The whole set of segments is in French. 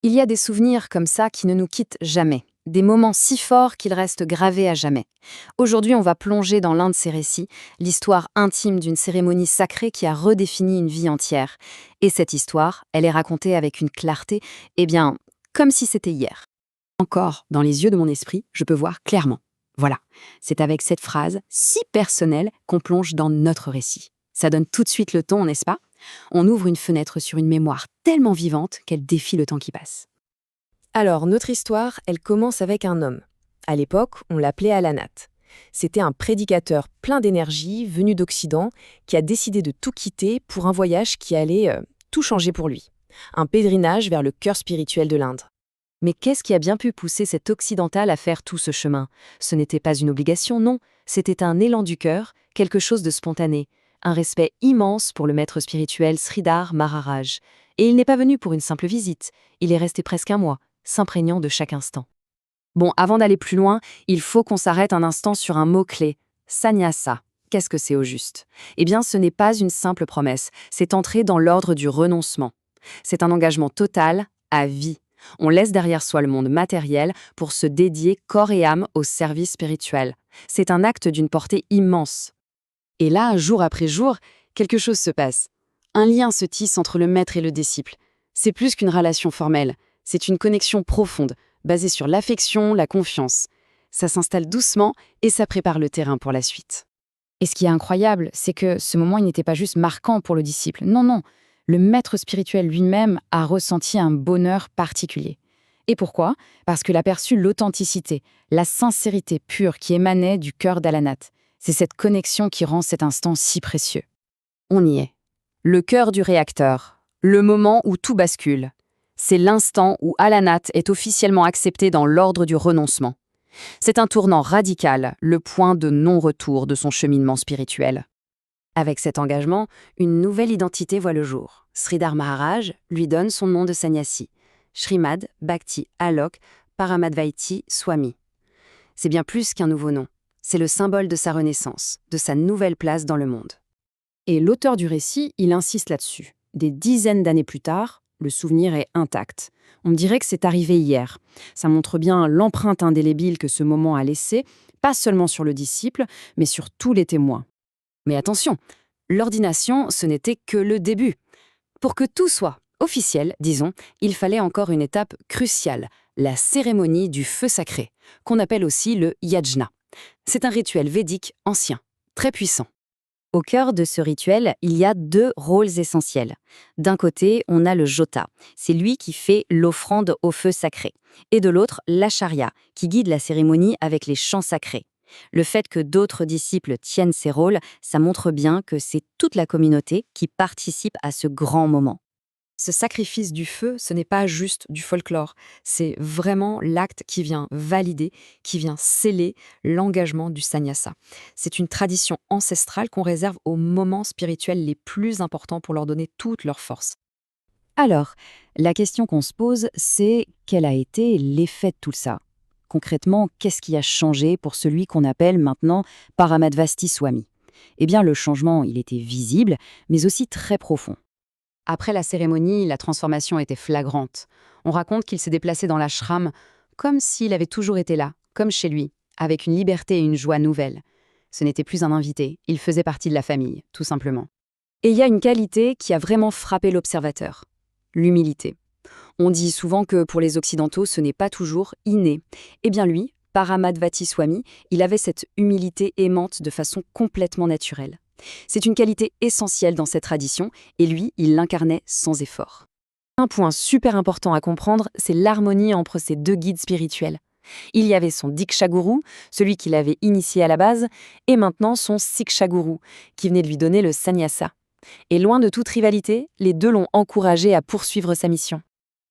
Il y a des souvenirs comme ça qui ne nous quittent jamais, des moments si forts qu'ils restent gravés à jamais. Aujourd'hui, on va plonger dans l'un de ces récits, l'histoire intime d'une cérémonie sacrée qui a redéfini une vie entière. Et cette histoire, elle est racontée avec une clarté, comme si c'était hier. Encore, dans les yeux de mon esprit, je peux voir clairement. Voilà, c'est avec cette phrase si personnelle qu'on plonge dans notre récit. Ça donne tout de suite le ton, n'est-ce pas? On ouvre une fenêtre sur une mémoire tellement vivante qu'elle défie le temps qui passe. Alors, notre histoire, elle commence avec un homme. À l'époque, on l'appelait Alanat. C'était un prédicateur plein d'énergie, venu d'Occident, qui a décidé de tout quitter pour un voyage qui allait tout changer pour lui. Un pèlerinage vers le cœur spirituel de l'Inde. Mais qu'est-ce qui a bien pu pousser cet occidental à faire tout ce chemin? Ce n'était pas une obligation, non, c'était un élan du cœur, quelque chose de spontané, un respect immense pour le maître spirituel Sridhar Maharaj. Et il n'est pas venu pour une simple visite, il est resté presque un mois, s'imprégnant de chaque instant. Bon, avant d'aller plus loin, il faut qu'on s'arrête un instant sur un mot-clé, sannyasa. Qu'est-ce que c'est au juste? Eh bien, ce n'est pas une simple promesse, c'est entrer dans l'ordre du renoncement. C'est un engagement total, à vie. On laisse derrière soi le monde matériel pour se dédier corps et âme au service spirituel. C'est un acte d'une portée immense. Et là, jour après jour, quelque chose se passe. Un lien se tisse entre le maître et le disciple. C'est plus qu'une relation formelle, c'est une connexion profonde, basée sur l'affection, la confiance. Ça s'installe doucement et ça prépare le terrain pour la suite. Et ce qui est incroyable, c'est que ce moment, il n'était pas juste marquant pour le disciple. Non, non. Le maître spirituel lui-même a ressenti un bonheur particulier. Et pourquoi? Parce qu'il a perçu l'authenticité, la sincérité pure qui émanait du cœur d'Alanat. C'est cette connexion qui rend cet instant si précieux. On y est. Le cœur du réacteur. Le moment où tout bascule. C'est l'instant où Alanat est officiellement accepté dans l'ordre du renoncement. C'est un tournant radical, le point de non-retour de son cheminement spirituel. Avec cet engagement, une nouvelle identité voit le jour. Sridhar Maharaj lui donne son nom de sannyasi, Srimad Bhakti Alok Paramadvaiti Swami. C'est bien plus qu'un nouveau nom. C'est le symbole de sa renaissance, de sa nouvelle place dans le monde. Et l'auteur du récit, il insiste là-dessus. Des dizaines d'années plus tard, le souvenir est intact. On dirait que c'est arrivé hier. Ça montre bien l'empreinte indélébile que ce moment a laissée, pas seulement sur le disciple, mais sur tous les témoins. Mais attention, l'ordination, ce n'était que le début. Pour que tout soit officiel, disons, il fallait encore une étape cruciale, la cérémonie du feu sacré, qu'on appelle aussi le yajna. C'est un rituel védique ancien, très puissant. Au cœur de ce rituel, il y a deux rôles essentiels. D'un côté, on a le jota, c'est lui qui fait l'offrande au feu sacré. Et de l'autre, l'acharya, qui guide la cérémonie avec les chants sacrés. Le fait que d'autres disciples tiennent ces rôles, ça montre bien que c'est toute la communauté qui participe à ce grand moment. Ce sacrifice du feu, ce n'est pas juste du folklore, c'est vraiment l'acte qui vient valider, qui vient sceller l'engagement du sannyasa. C'est une tradition ancestrale qu'on réserve aux moments spirituels les plus importants pour leur donner toute leur force. Alors, la question qu'on se pose, c'est quel a été l'effet de tout ça? Concrètement, qu'est-ce qui a changé pour celui qu'on appelle maintenant Paramadvasti Swami? Eh bien, le changement, il était visible, mais aussi très profond. Après la cérémonie, la transformation était flagrante. On raconte qu'il s'est déplacé dans l'ashram comme s'il avait toujours été là, comme chez lui, avec une liberté et une joie nouvelles. Ce n'était plus un invité, il faisait partie de la famille, tout simplement. Et il y a une qualité qui a vraiment frappé l'observateur, l'humilité. On dit souvent que pour les Occidentaux, ce n'est pas toujours inné. Eh bien lui, Paramadvati Swami, il avait cette humilité aimante de façon complètement naturelle. C'est une qualité essentielle dans cette tradition, et lui, il l'incarnait sans effort. Un point super important à comprendre, c'est l'harmonie entre ces deux guides spirituels. Il y avait son Diksha Guru, celui qui l'avait initié à la base, et maintenant son Siksha Guru, qui venait de lui donner le sannyasa. Et loin de toute rivalité, les deux l'ont encouragé à poursuivre sa mission.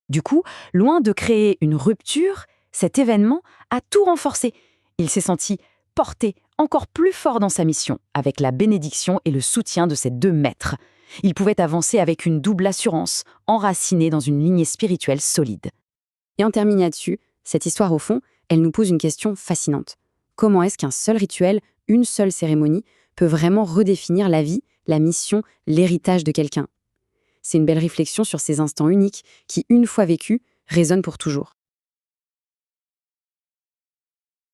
Du coup, loin de créer une rupture, cet événement a tout renforcé. Il s'est senti porté encore plus fort dans sa mission, avec la bénédiction et le soutien de ses deux maîtres. Il pouvait avancer avec une double assurance, enraciné dans une lignée spirituelle solide. Et on termine là-dessus, cette histoire au fond, elle nous pose une question fascinante. Comment est-ce qu'un seul rituel, une seule cérémonie, peut vraiment redéfinir la vie, la mission, l'héritage de quelqu'un? C'est une belle réflexion sur ces instants uniques qui, une fois vécus, résonne pour toujours.